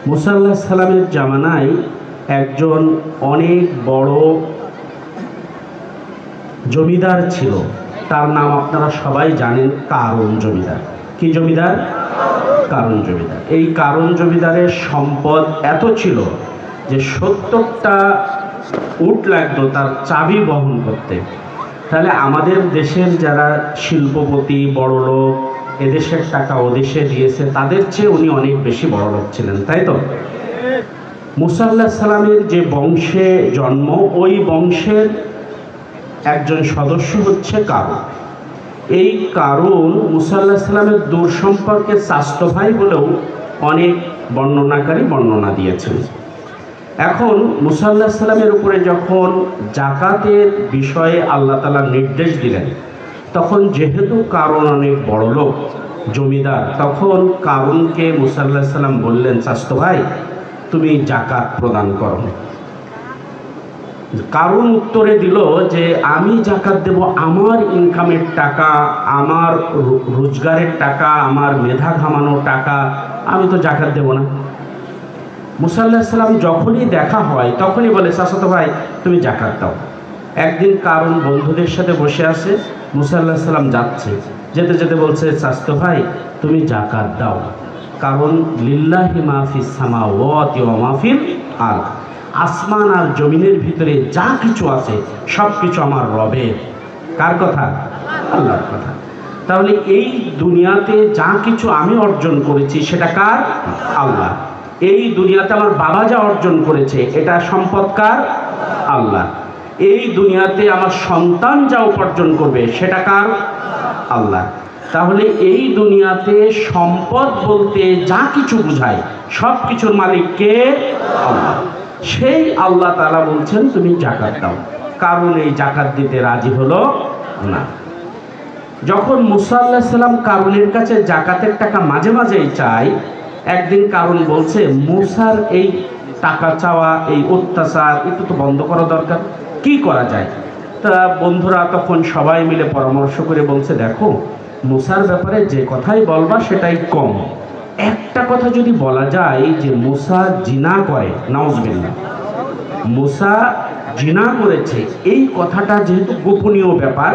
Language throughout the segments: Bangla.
মুসা আলাইহিস সালামের জামানায় একজন অনেক বড় জমিদার ছিল। তার নাম আপনারা সবাই জানেন, কারুন জমিদার। কি জমিদার? কারুন জমিদার। এই কারুন জমিদারের সম্পদ এত ছিল যে 70টা উট লাগতো তার চাবি বহন করতে। তাহলে আমাদের দেশের যারা শিল্পপতি, বড় লোক, এদেশের টাকা ওদেশে দিয়েছে, তাদের চেয়ে উনি অনেক বেশি বড় লোক ছিলেন, তাই তো? মুসা আলাইহিস সালামের যে বংশে জন্ম, ওই বংশের একজন সদস্য হচ্ছে কারুন। এই কারুন মুসা আলাইহিস সালামের দূর সম্পর্কে চাচাতো ভাই বলেও অনেক বর্ণনাকারী বর্ণনা দিয়েছেন। এখন মুসা আলাইহিস সালামের উপরে যখন যাকাতের বিষয়ে আল্লাহ তাআলা নির্দেশ দিলেন, তখন যেহেতু কারুন অনেক বড় লোক, জমিদার, তখন কারুনকে মুসা আলাইহিস সালাম বললেন, চাচাতো ভাই তুমি যাকাত প্রদান করো। কারুন উত্তরে দিল যে আমি যাকাত দেব আমার ইনকামের টাকা, আমার রোজগারের টাকা, আমার মেধা ঘামানোর টাকা, আমি তো যাকাত দেব না। মুসা আলাইহিস সালাম যখনই দেখা হয় তখনই বলে, চাচাতো ভাই তুমি যাকাত দাও। একদিন কারুন বন্ধুদের সাথে বসে আছে, মুসা আলাইহিস সালাম যাচ্ছে, যেতে যেতে বলছে, চাচাতো ভাই তুমি যাকাত দাও, কারণ লিল্লাহি মা ফিস সামাওয়াতি ওয়া মা ফিল আরদ, আসমান আর জমিনের ভিতরে যা কিছু আছে সব কিছু আমার রবের। কার কথা? আল্লাহর কথা। তাহলে এই দুনিয়াতে যা কিছু আমি অর্জন করেছি সেটা কার? আল্লাহ। এই দুনিয়াতে আমার বাবা যা অর্জন করেছে এটা সম্পদ কার? আল্লাহ। এই দুনিয়াতে আমার সন্তান যা উপার্জন করবে সেটা কার? আল্লাহ। তাহলে এই দুনিয়াতে সম্পদ বলতে যা কিছু বোঝায় সব কিছুর মালিক কে? আল্লাহ। সেই আল্লাহ তাআলা বলছেন তুমি যাকাত দাও। কারণ এই যাকাত দিতে রাজি হলো না। যখন মুসা আলাইহিস সালাম কারুনের কাছে যাকাতের টাকা মাঝে মাঝেই চায়, একদিন কারুন বলছে, মুসার এই টাকা চাওয়া, এই অত্যাচার একটু তো বন্ধ করা দরকার, কি করা যায়? তা বন্ধুরা তখন সবাই মিলে পরামর্শ করে বলছে, দেখো মুসার ব্যাপারে যে কথাই বলবা সেটাই কম। একটা কথা যদি বলা যায় যে মুসা জিনা করে, নাউজুবিল্লাহ, মুসা জিনা করেছে, এই কথাটা যেহেতু গোপনীয় ব্যাপার,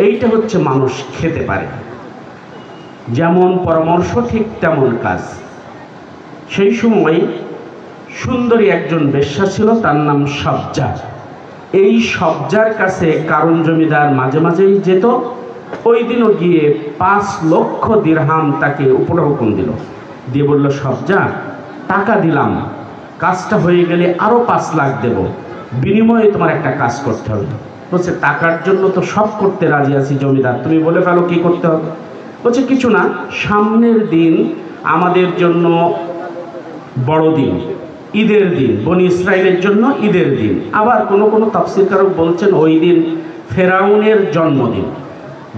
এইটা হচ্ছে মানুষ খেতে পারে। যেমন পরামর্শ ঠিক তেমন কাজ। সেই সময় সুন্দরী একজন বেশ্যা ছিল, তার নাম সবজা। এই সবজার কাছে কারুন জমিদার মাঝে মাঝেই যেত। ওই দিনও গিয়ে 5 লক্ষ দিরহাম তাকে উপরে হুকুম দিল, দিয়ে বলল, সবজা টাকা দিলাম, কাজটা হয়ে গেলে আরো 5 লাখ দেব, বিনিময়ে তোমার একটা কাজ করতে হবে। বলছে, টাকার জন্য তো সব করতে রাজি আছি জমিদার, তুমি বলে ফেলো কি করতে হবে। বলছে, কিছু না, সামনের দিন আমাদের জন্য বড়দিন, ঈদের দিন, বনি ইসরাইলের জন্য ঈদের দিন। আবার কোনো কোনো তাফসীরকারক বলছেন ওই দিন ফেরাউনের জন্মদিন।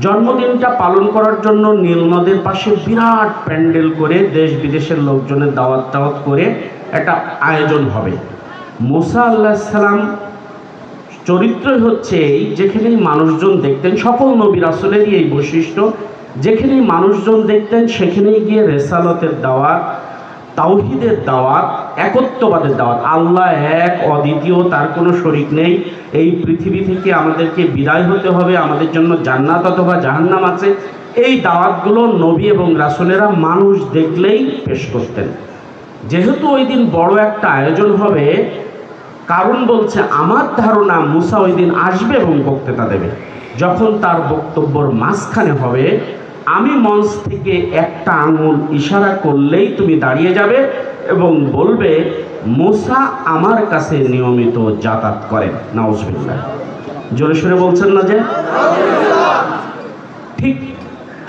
জন্মদিনটা পালন করার জন্য নীল নদের পাশে বিরাট প্যান্ডেল করে দেশ বিদেশের লোকজনের দাওয়াত করে একটা আয়োজন হবে। মুসা আলাইহিস সালাম চরিত্রই হচ্ছে এই, যেখানেই মানুষজন দেখতেন, সকল নবী রাসূলেরই এই বৈশিষ্ট্য, যেখানেই মানুষজন দেখতেন সেখানেই গিয়ে রেসালতের দাওয়াত, তাওহীদের দাওয়াত, একত্ববাদের দাওয়াত, আল্লাহ এক, অদ্বিতীয়, তার কোনো শরীক নেই, এই পৃথিবী থেকে আমাদেরকে বিদায় হতে হবে, আমাদের জন্য জান্নাত অথবা জাহান্নাম আছে, এই দাওয়াতগুলো নবী এবং রাসূলেরা মানুষ দেখলেই পেশ করতেন। যেহেতু ওই দিন বড় একটা আয়োজন হবে, কারণ বলছে আমার ধারণা মুসা ওই দিন আসবে এবং বক্তৃতা দেবে। যখন তার বক্তব্যর মাঝখানে হবে, আমি মঞ্চ থেকে একটা আঙুল ইশারা করলেই তুমি দাঁড়িয়ে যাবে এবং বলবে, মুসা আমার কাছে নিয়মিত যাতায়াত করেন। নাউজুবিল্লাহ। জোরে সোরে বলছেন না যে? ঠিক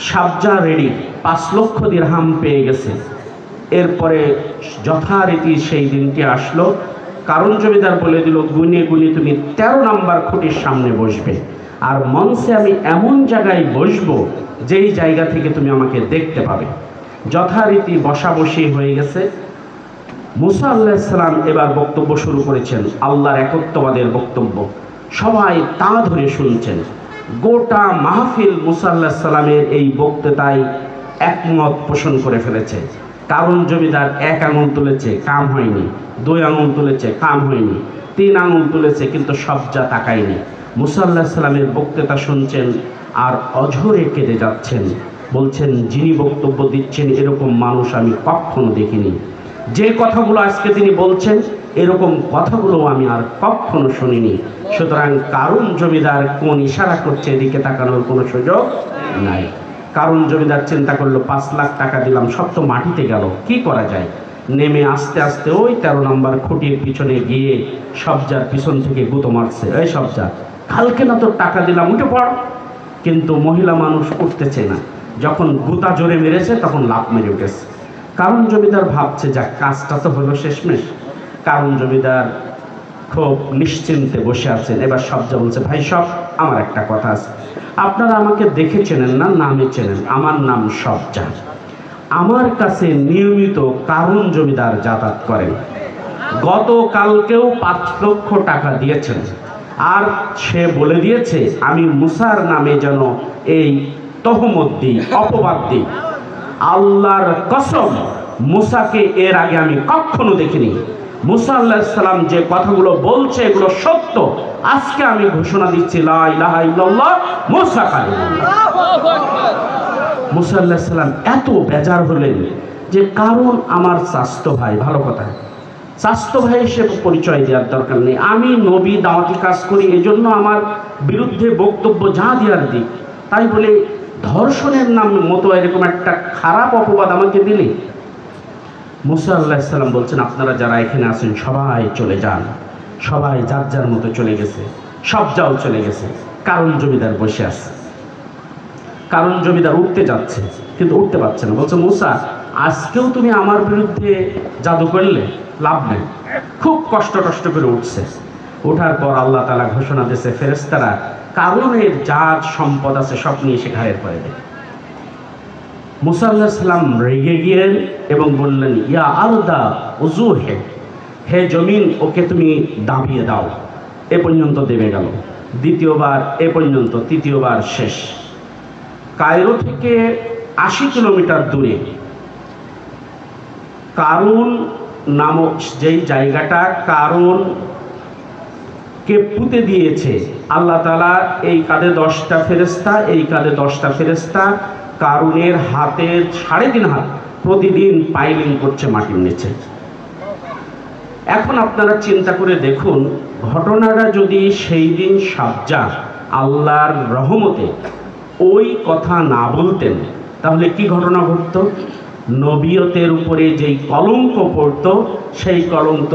সাবজা রেডি, 5 লক্ষ দিরহাম পেয়ে গেছে। এরপরে যথারীতি সেই দিনটি আসলো। কারণ জমিদার বলে দিল, গুনে গুনে তুমি 13 নাম্বার খুঁটির সামনে বসবে, আর মঞ্চে আমি এমন জায়গায় বসবো যেই জায়গা থেকে তুমি আমাকে দেখতে পাবে। যথারীতি বসাবসি হয়ে গেছে। মুসা আলাইহিস সালাম এবার বক্তব্য শুরু করেছেন, আল্লাহর একত্ববাদের বক্তব্য। সবাই তা ধরে শুনছেন। গোটা মাহফিল মুসা আলাইহিস সালামের এই বক্তৃতায় একমত পোষণ করে ফেলেছে। কারণ জমিদার 1 আঙুল তুলেছে, কাম হয়নি, 2 আঙুল তুলেছে, কাম হয়নি, 3 আঙুল তুলেছে, কিন্তু সবজা তাকায়নি। মুসা আলাইহিস সালামের বক্তৃতা শুনছেন আর অঝরে কেঁদে যাচ্ছেন, বলছেন যিনি বক্তব্য দিচ্ছেন এরকম মানুষ আমি কখনো দেখিনি। যে কথাগুলো আজকে তিনি বলছেন এরকম কথাগুলো আমি আর কখনো শুনিনি। সুতরাং কারণ জমিদার কোন ইশারা করছে এদিকে তাকানোর কোনো সুযোগ নাই। কারণ জমিদার চিন্তা করলো 5 লাখ টাকা দিলাম, সব তো মাটিতে গেল, কি করা যায়? নেমে আস্তে আস্তে ওই 13 নম্বর খুঁটির পিছনে গিয়ে সবজার পিছন থেকে গুঁতো মারছে, এই সবজা কালকে না তোর টাকা দিলাম, উঠে পড়। কিন্তু মহিলা মানুষ উঠতেছে না। যখন গুতা জোরে মেরেছে তখন লাফ মেরে উঠেছে। কারণ জমিদার ভাবছে যাক কাজটা তো হলো শেষমেশ। কারণ জমিদার খুব নিশ্চিন্তে বসে আছেন। এবার সবজা বলছে, ভাই সব, আমার একটা কথা আছে, আপনারা আমাকে দেখে চেনেন না, নামে চেনেন, আমার নাম সবজা। আমার কাছে নিয়মিত কারণ জমিদার যাতায়াত করেন। গতকালকেও 5 লক্ষ টাকা দিয়েছেন। আর সে বলে দিয়েছে আমি মুসার নামে যেন এই তহমত দিই, অপবাদ দিই। আল্লাহর কসম, মুসাকে এর আগে আমি কখনো দেখিনি। মুসা আলাইহিস সালাম যে কথাগুলো বলছে এগুলো সত্য। আজকে আমি ঘোষণা দিচ্ছি লা ইলাহা ইল্লাল্লাহ মুসা কালিমুল্লাহ। মুসা আলাইহিস সালাম এত বেজার হলেন যে কারণ আমার চাচতো ভাই, ভালো কথা, চাচতো ভাই হিসেবে পরিচয় দেওয়ার দরকার নেই। আমি নবী দাওয়াতি কাজ করি, এজন্য আমার বিরুদ্ধে বক্তব্য যা দেওয়ার দিক, তাই বলে ধর্ষণের নাম মতো এরকম একটা খারাপ অপবাদ আমাকে দিলে। মুসা আলাইহিস সালাম বলছেন আপনারা যারা এখানে আছেন সবাই চলে যান। সবাই যার যার মতো চলে গেছে, সবজাও চলে গেছে। কারণ জমিদার বসে আছে। কারণ জমিদার উঠতে যাচ্ছে কিন্তু উঠতে পারছে না। বলছে মুসা, আজকেও তুমি আমার বিরুদ্ধে জাদু করলে, লাভ নেই। খুব কষ্ট করে উঠছে। ওঠার পর আল্লাহ তাআলা ঘোষণা দিয়েছে ফেরেশতারা কারণের যা সম্পদ আছে সব নিয়ে এসে ঘাড়ের পরে দেয়। মুসা আলাইহিস সালাম রেগে গিয়েন এবং বললেন ইয়া আরদা উজুহে, হে জমিন ওকে তুমি দাবিয়ে দাও। এ পর্যন্ত দেবে গেল, দ্বিতীয়বার এ পর্যন্ত, তৃতীয়বার শেষ। কায়রো থেকে 80 কিলোমিটার দূরে কারুন নামক যেই জায়গাটা কারুন কে পুঁতে দিয়েছে আল্লাহ তাআলা, এই কাঁধে 10টা ফেরেশতা, এই কাঁধে 10টা ফেরেশতা কারুনের হাতের 3.5 হাত প্রতিদিন পাইলিং করছে মাটির নিচে। এখন আপনারা চিন্তা করে দেখুন, ঘটনাটা যদি সেই দিন সবজা আল্লাহর রহমতে ওই কথা না বলতেন তাহলে কি ঘটনা ঘটত? নবিয়তের উপরে যেই কলঙ্ক পড়তো সেই কলঙ্ক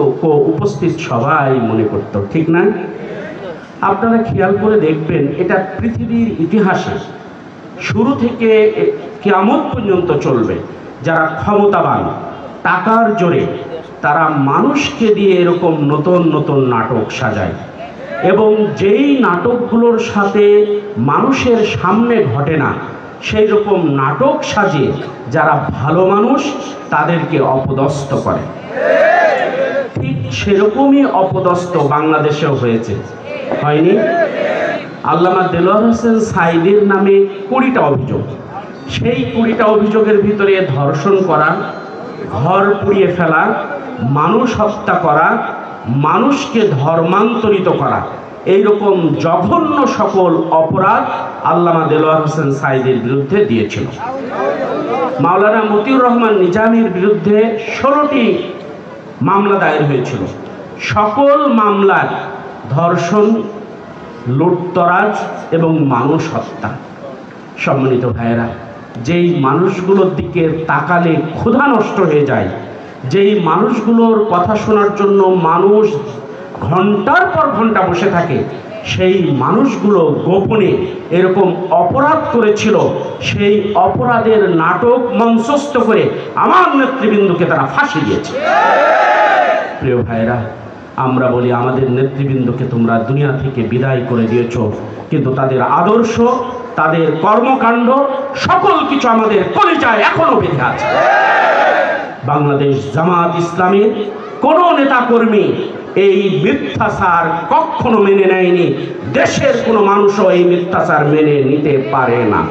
উপস্থিত সবাই মনে করত, ঠিক না? আপনারা খেয়াল করে দেখবেন এটা পৃথিবীর ইতিহাসে শুরু থেকে কিয়ামত পর্যন্ত চলবে। যারা ক্ষমতাবান, টাকার জোরে, তারা মানুষকে দিয়ে এরকম নতুন নতুন নাটক সাজায় এবং যেই নাটকগুলোর সাথে মানুষের সামনে ঘটে না সেই রকম নাটক সাজিয়ে যারা ভালো মানুষ তাদেরকে অপদস্থ করে। ঠিক সেরকমই অপদস্থ বাংলাদেশেও হয়েছে, হয়নি? আল্লামা দেলোয়ার হোসেন সাঈদীর নামে 20টা অভিযোগ। সেই 20টা অভিযোগের ভিতরে ধর্ষণ করা, ঘর পুড়িয়ে ফেলা, মানুষ হত্যা করা, মানুষকে ধর্মান্তরিত করা, এইরকম জঘন্য সকল অপরাধ আল্লামা দেলোয়ার হোসেন সাঈদীর বিরুদ্ধে দিয়েছিল। মাওলানা মতিউর রহমান নিজামীর বিরুদ্ধে 16টি মামলা দায়ের হয়েছিল। সকল মামলার ধর্ষণ, লুটতরাজ এবং মানুষ হত্যা। সম্মানিত ভাইয়েরা, যেই মানুষগুলোর দিকে তাকালে ক্ষুধা নষ্ট হয়ে যায়, যেই মানুষগুলোর কথা শোনার জন্য মানুষ ঘন্টার পর ঘন্টা বসে থাকে, সেই মানুষগুলো গোপনে এরকম অপরাধ করেছিল। সেই অপরাধের নাটক মঞ্চস্থ করে আমার নেতৃবৃন্দকে তারা ফাঁসি দিয়েছে। প্রিয় ভাইরা, আমরা বলি আমাদের নেতৃবৃন্দকে তোমরা দুনিয়া থেকে বিদায় করে দিয়েছ, কিন্তু তাদের আদর্শ, তাদের কর্মকাণ্ড, সকল কিছু আমাদের কলিজায় এখনো বেঁধে আছে। বাংলাদেশ জামাত ইসলামের কোনো নেতাকর্মী এই মিথ্যাচার কখনো মেনে নেয়নি। দেশের কোনো মানুষও এই মিথ্যাচার মেনে নিতে পারে না।